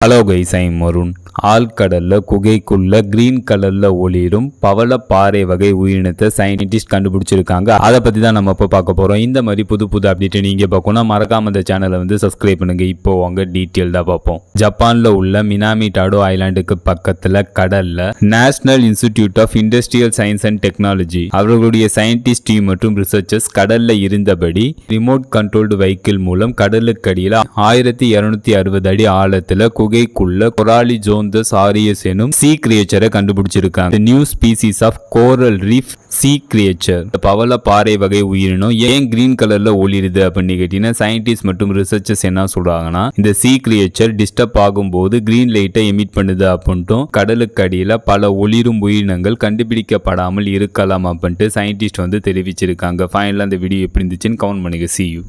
Hello guys, I am Varun. ஆழ்கடல்ல குகைக்குள்ள green கலர்ல ஒளிரும் பவள பாறை வகை உயிரினத்தை சயின்டிஸ்ட் கண்டுபிடிச்சிருக்காங்க. அதை பத்தி தான் நம்ம இப்போ பார்க்க போறோம். இந்த மாதிரி புது புது அப்டேட் நீங்க பார்க்கணும், மறக்காம இந்த சேனலை சப்ஸ்கிரைப் பண்ணுங்க. இப்போ அவங்க டீட்டெயில்டா பார்ப்போம். ஜப்பான்ல உள்ள மினாமி டாடோ ஐலாண்டுக்கு பக்கத்துல கடல்ல national institute of industrial science and technology அவர்களுடைய சயின்டிஸ்ட் டீம் மற்றும் ரிசர்ச்சர்ஸ் கடல்ல இருந்தபடி ரிமோட் கண்ட்ரோல்டு வெஹிக்கிள் மூலம் கடலுக்கு அடியில் 1260 அடி ஆழத்துல குகைக்குள்ள கொராலி ஜோந்தஸ் ஆரியஸ் எனும் சி கிரியேச்சரை கண்டுபிடிச்சிருக்காங்க. New species of coral reef sea creature. பவள பாறை வகை உயிரினம் ஏன் கிரீன் கலர்ல ஒளிருது அப்படின்னு கேட்டீங்கன்னா, சயின்டிஸ்ட் மற்றும் ரிசர்ச்சர்ஸ் என்ன சொல்றாங்கன்னா, இந்த சி கிரியேச்சர் டிஸ்டர்ப் ஆகும் போது கிரீன் லைட்டை எமிட் பண்ணுது அப்படின்ட்டும் கடலுக்கு அடியில பல ஒளிரும் உயிரினங்கள் கண்டுபிடிக்கப்படாமல் இருக்கலாம் அப்படின்ட்டு சயின்டிஸ்ட் தெரிவிச்சிருக்காங்க. ஃபைனலா இந்த வீடியோ எப்படி இருந்துச்சுன்னு கமெண்ட் பண்ணுங்க. See you.